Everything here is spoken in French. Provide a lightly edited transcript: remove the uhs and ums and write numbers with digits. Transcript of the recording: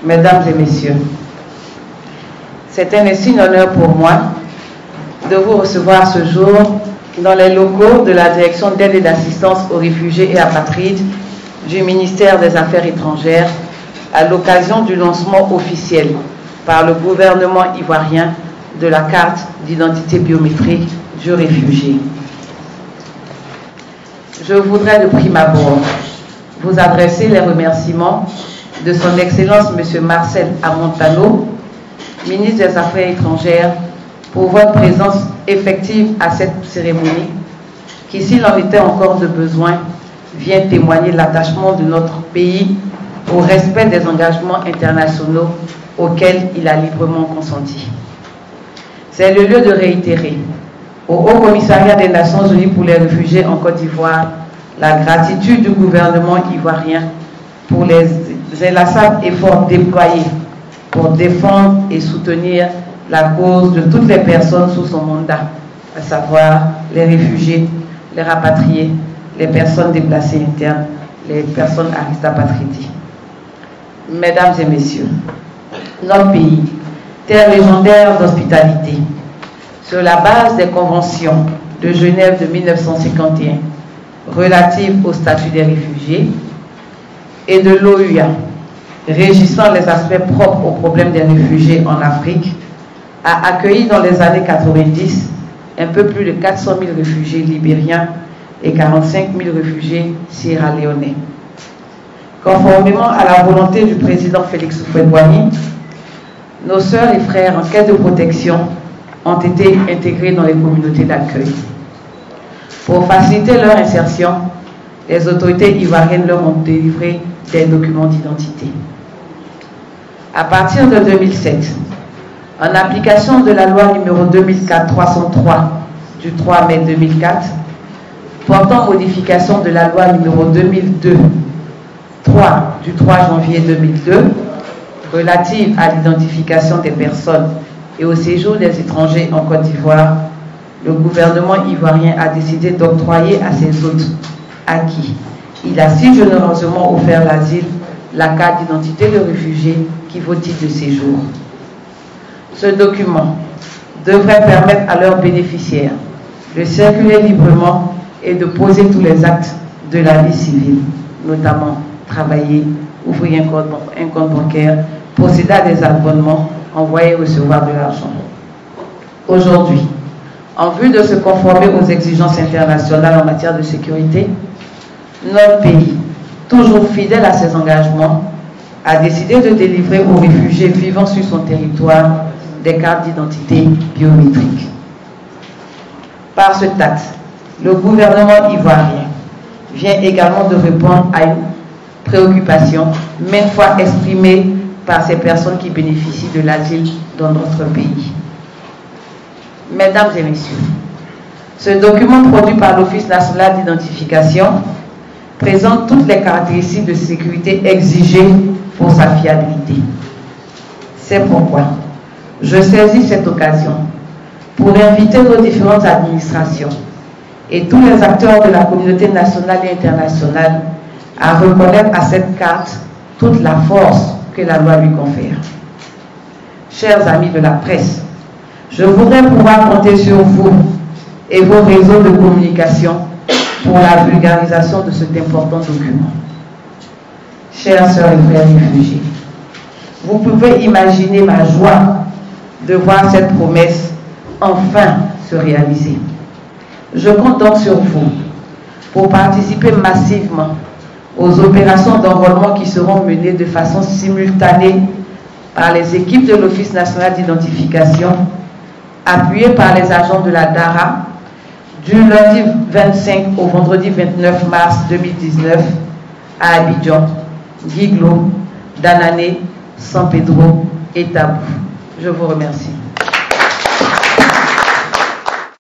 Mesdames et messieurs, c'est un insigne honneur pour moi de vous recevoir ce jour dans les locaux de la Direction d'aide et d'assistance aux réfugiés et apatrides du ministère des Affaires étrangères à l'occasion du lancement officiel par le gouvernement ivoirien de la carte d'identité biométrique du réfugié. Je voudrais de prime abord vous adresser les remerciements de son Excellence M. Marcel Amontano, ministre des Affaires étrangères, pour votre présence effective à cette cérémonie qui, s'il en était encore de besoin, vient témoigner l'attachement de notre pays au respect des engagements internationaux auxquels il a librement consenti. C'est le lieu de réitérer au Haut Commissariat des Nations Unies pour les réfugiés en Côte d'Ivoire la gratitude du gouvernement ivoirien pour les inlassables efforts déployés pour défendre et soutenir la cause de toutes les personnes sous son mandat, à savoir les réfugiés, les rapatriés, les personnes déplacées internes, les personnes à risque d'apatridie. Mesdames et messieurs, notre pays, terre légendaire d'hospitalité, sur la base des conventions de Genève de 1951 relatives au statut des réfugiés et de l'OUA régissant les aspects propres aux problèmes des réfugiés en Afrique, a accueilli dans les années 90 un peu plus de 400 000 réfugiés libériens et 45 000 réfugiés sierra-léonais. Conformément à la volonté du président Félix Houphouët-Boigny, nos sœurs et frères en quête de protection ont été intégrés dans les communautés d'accueil. Pour faciliter leur insertion, les autorités ivoiriennes leur ont délivré des documents d'identité. À partir de 2007, en application de la loi numéro 2004-303 du 3 mai 2004, portant modification de la loi numéro 2002-3 du 3 janvier 2002, relative à l'identification des personnes et au séjour des étrangers en Côte d'Ivoire, le gouvernement ivoirien a décidé d'octroyer à ses hôtes à qui il a si généreusement offert l'asile la carte d'identité de réfugié qui vaut titre de séjour. Ce document devrait permettre à leurs bénéficiaires de circuler librement et de poser tous les actes de la vie civile, notamment travailler, ouvrir un compte bancaire, procéder à des abonnements, envoyer et recevoir de l'argent. Aujourd'hui, en vue de se conformer aux exigences internationales en matière de sécurité, notre pays, toujours fidèle à ses engagements, a décidé de délivrer aux réfugiés vivant sur son territoire des cartes d'identité biométriques. Par ce acte, le gouvernement ivoirien vient également de répondre à une préoccupation maintes fois exprimée par ces personnes qui bénéficient de l'asile dans notre pays. Mesdames et messieurs, ce document produit par l'Office national d'identification présente toutes les caractéristiques de sécurité exigées pour sa fiabilité. C'est pourquoi je saisis cette occasion pour inviter nos différentes administrations et tous les acteurs de la communauté nationale et internationale à reconnaître à cette carte toute la force que la loi lui confère. Chers amis de la presse, je voudrais pouvoir compter sur vous et vos réseaux de communication pour la vulgarisation de cet important document. Chers sœurs et frères réfugiés, vous pouvez imaginer ma joie de voir cette promesse enfin se réaliser. Je compte donc sur vous pour participer massivement aux opérations d'enrôlement qui seront menées de façon simultanée par les équipes de l'Office national d'identification, appuyées par les agents de la DARA, du lundi 25 au vendredi 29 mars 2019 à Abidjan, Guiglo, Danané, San Pedro et Tabou. Je vous remercie.